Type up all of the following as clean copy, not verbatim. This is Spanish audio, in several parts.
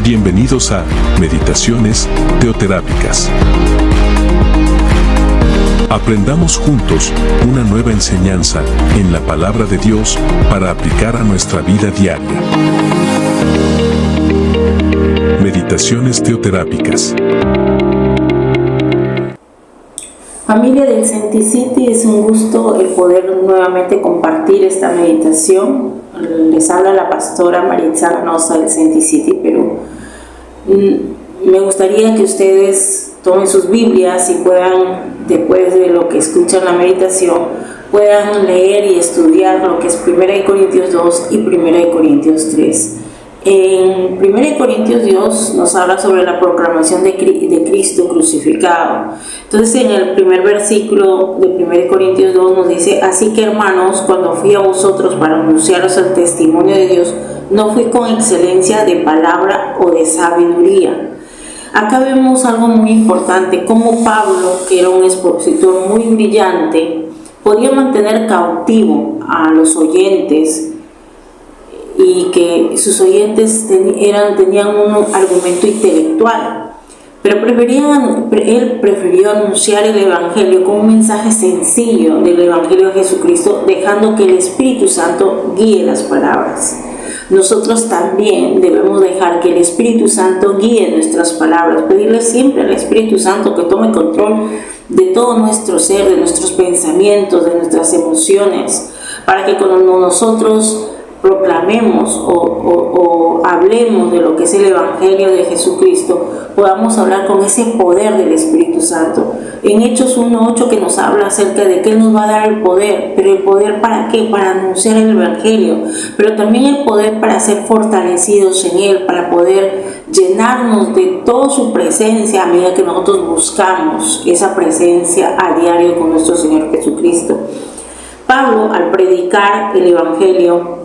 Bienvenidos a Meditaciones Teoterápicas. Aprendamos juntos una nueva enseñanza en la palabra de Dios para aplicar a nuestra vida diaria. Meditaciones Teoterápicas. Familia del Senticity, es un gusto el poder nuevamente compartir esta meditación. Les habla la pastora Maritza Ganosa del Senticity, pero me gustaría que ustedes tomen sus Biblias y puedan, después de lo que escuchan la meditación, puedan leer y estudiar lo que es 1 Corintios 2 y 1 Corintios 3. En 1 Corintios Dios nos habla sobre la proclamación de Cristo crucificado. Entonces en el primer versículo de 1 Corintios 2 nos dice: así que hermanos, cuando fui a vosotros para anunciaros el testimonio de Dios, no fui con excelencia de palabra o de sabiduría. Acá vemos algo muy importante, como Pablo, que era un expositor muy brillante, podía mantener cautivo a los oyentes, y que sus oyentes tenían un argumento intelectual, pero él prefirió anunciar el Evangelio con un mensaje sencillo del Evangelio de Jesucristo, dejando que el Espíritu Santo guíe las palabras. Nosotros también debemos dejar que el Espíritu Santo guíe nuestras palabras, pedirle siempre al Espíritu Santo que tome control de todo nuestro ser, de nuestros pensamientos, de nuestras emociones, para que cuando nosotros proclamemos o hablemos de lo que es el Evangelio de Jesucristo, podamos hablar con ese poder del Espíritu Santo. En Hechos 1:8 que nos habla acerca de que Él nos va a dar el poder, pero el poder ¿para qué? Para anunciar el Evangelio, pero también el poder para ser fortalecidos en Él, para poder llenarnos de toda su presencia a medida que nosotros buscamos esa presencia a diario con nuestro Señor Jesucristo. Pablo, al predicar el Evangelio,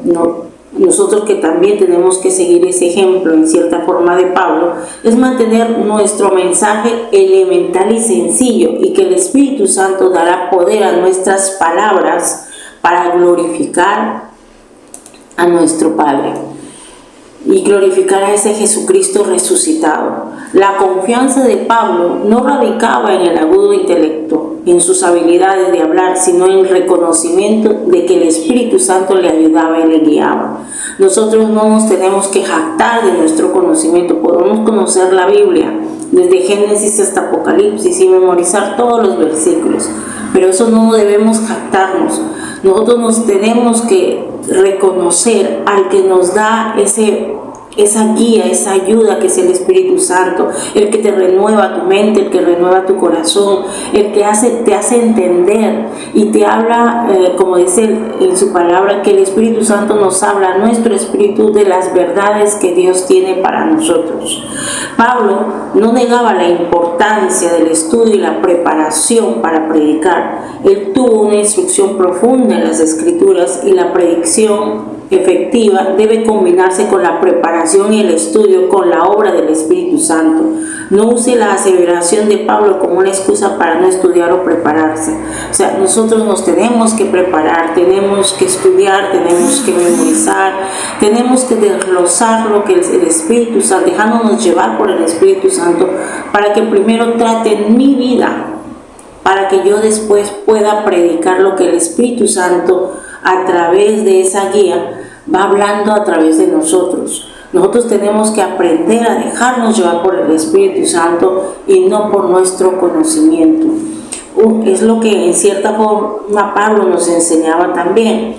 nosotros que también tenemos que seguir ese ejemplo en cierta forma de Pablo, es mantener nuestro mensaje elemental y sencillo, y que el Espíritu Santo dará poder a nuestras palabras para glorificar a nuestro Padre y glorificar a ese Jesucristo resucitado. La confianza de Pablo no radicaba en el agudo intelecto, en sus habilidades de hablar, sino en el reconocimiento de que el Espíritu Santo le ayudaba y le guiaba. Nosotros no nos tenemos que jactar de nuestro conocimiento. Podemos conocer la Biblia desde Génesis hasta Apocalipsis y memorizar todos los versículos, pero eso no debemos jactarnos. Nosotros nos tenemos que reconocer al que nos da esa guía, esa ayuda, que es el Espíritu Santo, el que te renueva tu mente, el que renueva tu corazón, el que te hace entender y te habla, como dice en su palabra, que el Espíritu Santo nos habla a nuestro espíritu de las verdades que Dios tiene para nosotros. Pablo no negaba la importancia del estudio y la preparación para predicar. Él tuvo una instrucción profunda en las Escrituras, y la predicción efectiva debe combinarse con la preparación y el estudio con la obra del Espíritu Santo. No use la aseveración de Pablo como una excusa para no estudiar o prepararse. O sea, nosotros nos tenemos que preparar, tenemos que estudiar, tenemos que memorizar, tenemos que desglosar lo que el Espíritu Santo, dejándonos llevar por el Espíritu Santo, para que primero trate mi vida, para que yo después pueda predicar lo que el Espíritu Santo, a través de esa guía, va hablando a través de nosotros. Nosotros tenemos que aprender a dejarnos llevar por el Espíritu Santo y no por nuestro conocimiento. Es lo que en cierta forma Pablo nos enseñaba también.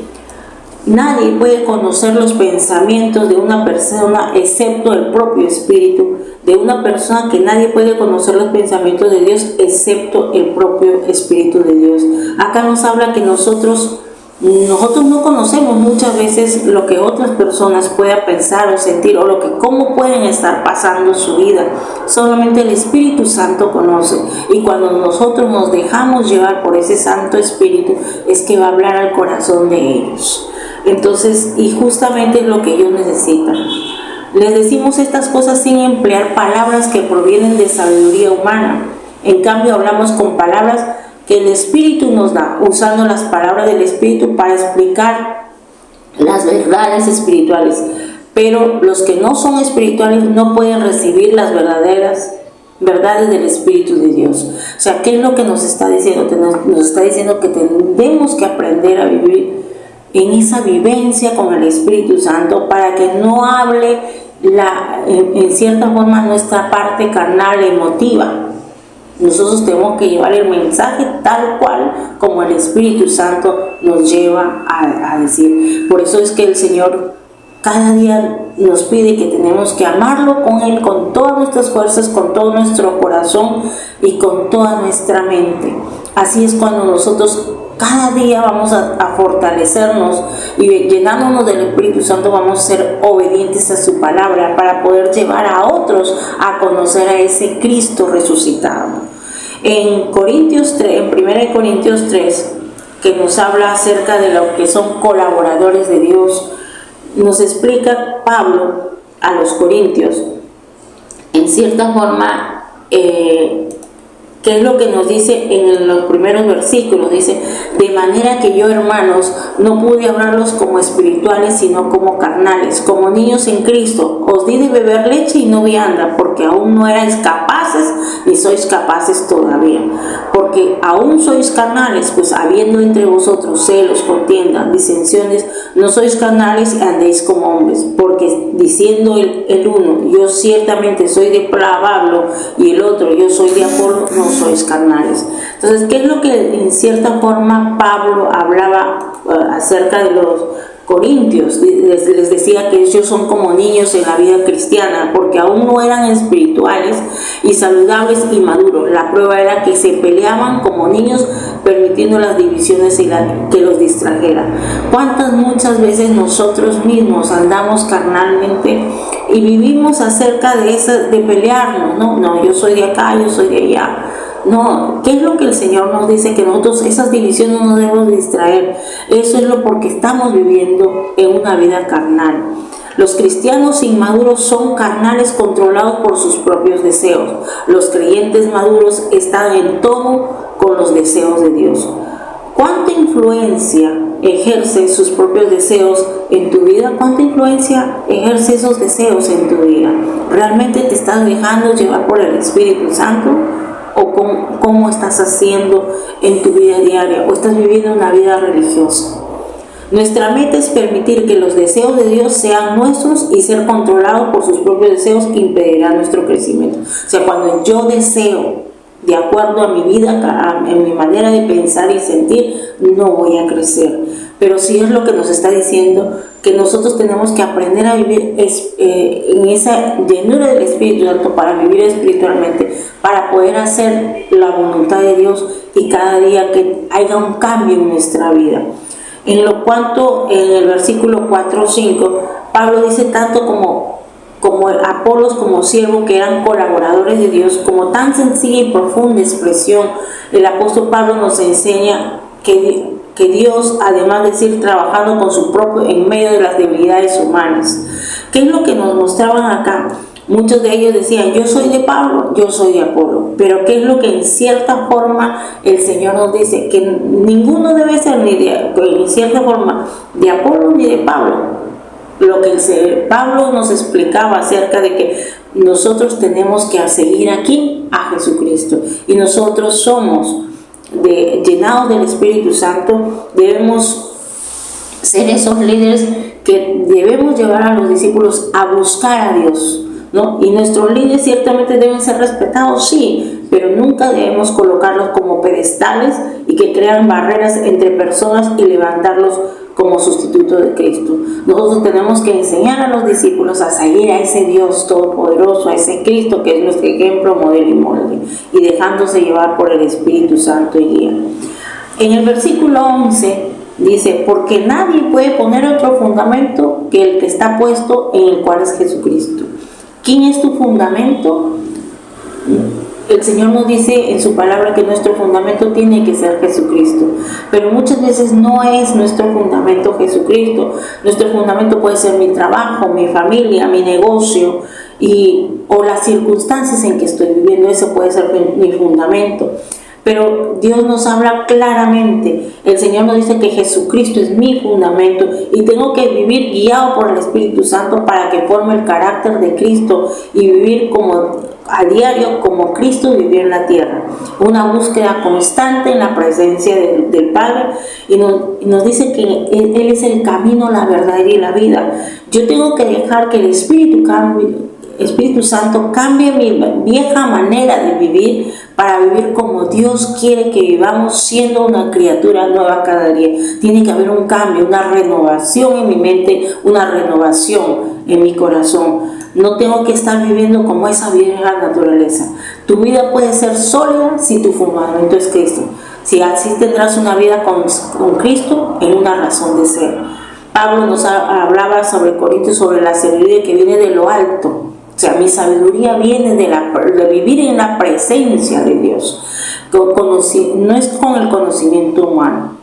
Nadie puede conocer los pensamientos de una persona excepto el propio Espíritu de una persona, que nadie puede conocer los pensamientos de Dios excepto el propio Espíritu de Dios. Acá nos habla que nosotros no conocemos muchas veces lo que otras personas puedan pensar o sentir, o cómo pueden estar pasando su vida. Solamente el Espíritu Santo conoce, y cuando nosotros nos dejamos llevar por ese Santo Espíritu, es que va a hablar al corazón de ellos. Entonces, y justamente es lo que ellos necesitan. Les decimos estas cosas sin emplear palabras que provienen de sabiduría humana. En cambio, hablamos con palabras que el Espíritu nos da, usando las palabras del Espíritu para explicar las verdades espirituales. Pero los que no son espirituales no pueden recibir las verdaderas verdades del Espíritu de Dios. O sea, ¿qué es lo que nos está diciendo? Nos está diciendo que tenemos que aprender a vivir en esa vivencia con el Espíritu Santo para que no hable en cierta forma nuestra parte carnal e emotiva. Nosotros tenemos que llevar el mensaje tal cual como el Espíritu Santo nos lleva a decir. Por eso es que el Señor cada día nos pide que tenemos que amarlo con Él, con todas nuestras fuerzas, con todo nuestro corazón y con toda nuestra mente. Así es cuando nosotros cada día vamos a fortalecernos y llenándonos del Espíritu Santo vamos a ser obedientes a su palabra para poder llevar a otros a conocer a ese Cristo resucitado. En 1 Corintios 3, que nos habla acerca de lo que son colaboradores de Dios, nos explica Pablo a los corintios, en cierta forma, ¿qué es lo que nos dice en los primeros versículos? Dice, de manera que yo, hermanos, no pude hablarlos como espirituales, sino como carnales, como niños en Cristo. Os di de beber leche y no vianda, porque aún no erais capaces, ni sois capaces todavía. Porque aún sois carnales, pues habiendo entre vosotros celos, contiendas, disensiones, no sois carnales y andéis como hombres. Porque diciendo el uno, yo ciertamente soy de Pablo, y el otro, yo soy de Apolo, no sois carnales. Entonces, ¿qué es lo que en cierta forma Pablo hablaba acerca de los corintios? Les decía que ellos son como niños en la vida cristiana, porque aún no eran espirituales y saludables y maduros. La prueba era que se peleaban como niños, permitiendo las divisiones y que los distrajera. Muchas veces nosotros mismos andamos carnalmente y vivimos acerca de pelearnos, no, yo soy de acá, yo soy de allá. No, ¿qué es lo que el Señor nos dice? Que nosotros esas divisiones no nos debemos distraer. Eso es porque estamos viviendo en una vida carnal. Los cristianos inmaduros son carnales controlados por sus propios deseos. Los creyentes maduros están en tono con los deseos de Dios. ¿Cuánta influencia ejerce sus propios deseos en tu vida? ¿Cuánta influencia ejerce esos deseos en tu vida? ¿Realmente te estás dejando llevar por el Espíritu Santo? ¿O cómo estás haciendo en tu vida diaria? ¿O estás viviendo una vida religiosa? Nuestra meta es permitir que los deseos de Dios sean nuestros, y ser controlados por sus propios deseos impedirá nuestro crecimiento. O sea, cuando yo deseo de acuerdo a mi vida, en mi manera de pensar y sentir, no voy a crecer. Pero sí es lo que nos está diciendo, que nosotros tenemos que aprender a vivir en esa llenura del Espíritu Santo para vivir espiritualmente, para poder hacer la voluntad de Dios y cada día que haya un cambio en nuestra vida. En lo cuanto, en el versículo 4 o 5, Pablo dice tanto como Apolos como siervo, que eran colaboradores de Dios, como tan sencilla y profunda expresión. El apóstol Pablo nos enseña que Dios, además de decir, trabajando con su propio en medio de las debilidades humanas. ¿Qué es lo que nos mostraban acá? Muchos de ellos decían, yo soy de Pablo, yo soy de Apolo. Pero ¿qué es lo que en cierta forma el Señor nos dice? Que ninguno debe ser en cierta forma de Apolo ni de Pablo. Lo que Pablo nos explicaba acerca de que nosotros tenemos que seguir aquí a Jesucristo, y nosotros somos llenados del Espíritu Santo. Debemos ser esos líderes que debemos llevar a los discípulos a buscar a Dios, ¿no? Y nuestros líderes ciertamente deben ser respetados, sí, pero nunca debemos colocarlos como pedestales y que crean barreras entre personas y levantarlos como sustituto de Cristo. Nosotros tenemos que enseñar a los discípulos a seguir a ese Dios todopoderoso, a ese Cristo que es nuestro ejemplo, modelo y molde, y dejándose llevar por el Espíritu Santo y guía. En el versículo 11 dice, porque nadie puede poner otro fundamento que el que está puesto, en el cual es Jesucristo. ¿Quién es tu fundamento? El Señor nos dice en su palabra que nuestro fundamento tiene que ser Jesucristo, pero muchas veces no es nuestro fundamento Jesucristo. Nuestro fundamento puede ser mi trabajo, mi familia, mi negocio o las circunstancias en que estoy viviendo. Eso puede ser mi fundamento. Pero Dios nos habla claramente. El Señor nos dice que Jesucristo es mi fundamento y tengo que vivir guiado por el Espíritu Santo para que forme el carácter de Cristo y vivir a diario como Cristo vivió en la tierra. Una búsqueda constante en la presencia del Padre, y nos dice que Él es el camino, la verdad y la vida. Yo tengo que dejar que el Espíritu Santo cambie mi vieja manera de vivir para vivir como Dios quiere que vivamos, siendo una criatura nueva cada día. Tiene que haber un cambio, una renovación en mi mente, una renovación en mi corazón. No tengo que estar viviendo como esa vieja naturaleza. Tu vida puede ser sólida si tu fundamento es Cristo. Si así tendrás una vida con Cristo en una razón de ser. Pablo nos hablaba sobre Corintios, sobre la sabiduría que viene de lo alto. O sea, mi sabiduría viene de vivir en la presencia de Dios. No es con el conocimiento humano.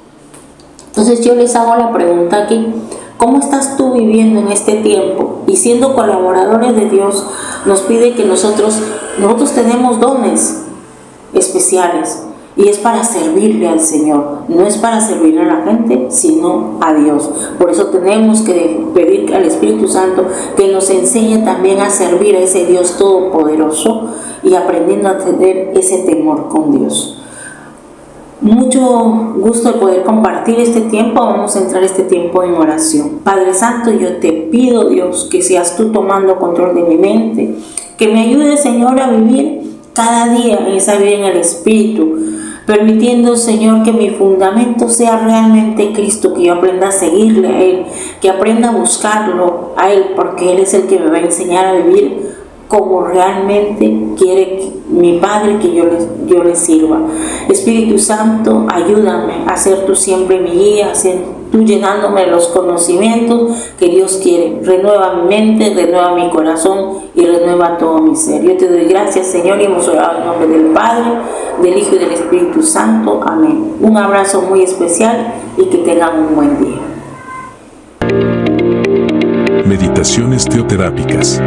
Entonces yo les hago la pregunta aquí: ¿cómo estás tú viviendo en este tiempo? Y siendo colaboradores de Dios, nos pide que nosotros tenemos dones especiales. Y es para servirle al Señor, no es para servirle a la gente, sino a Dios. Por eso tenemos que pedir al Espíritu Santo que nos enseñe también a servir a ese Dios todopoderoso y aprendiendo a tener ese temor con Dios. Mucho gusto de poder compartir este tiempo. Vamos a entrar este tiempo en oración. Padre Santo, yo te pido, Dios, que seas tú tomando control de mi mente, que me ayudes, Señor, a vivir cada día en esa vida en el Espíritu, permitiendo, Señor, que mi fundamento sea realmente Cristo, que yo aprenda a seguirle a Él, que aprenda a buscarlo a Él, porque Él es el que me va a enseñar a vivir como realmente quiere mi Padre que yo le sirva. Espíritu Santo, ayúdame a ser tú siempre mi guía, a ser tú llenándome de los conocimientos que Dios quiere. Renueva mi mente, renueva mi corazón y renueva todo mi ser. Yo te doy gracias, Señor, y hemos orado en nombre del Padre, del Hijo y del Espíritu Santo. Amén. Un abrazo muy especial y que tengan un buen día. Meditaciones teoterápicas.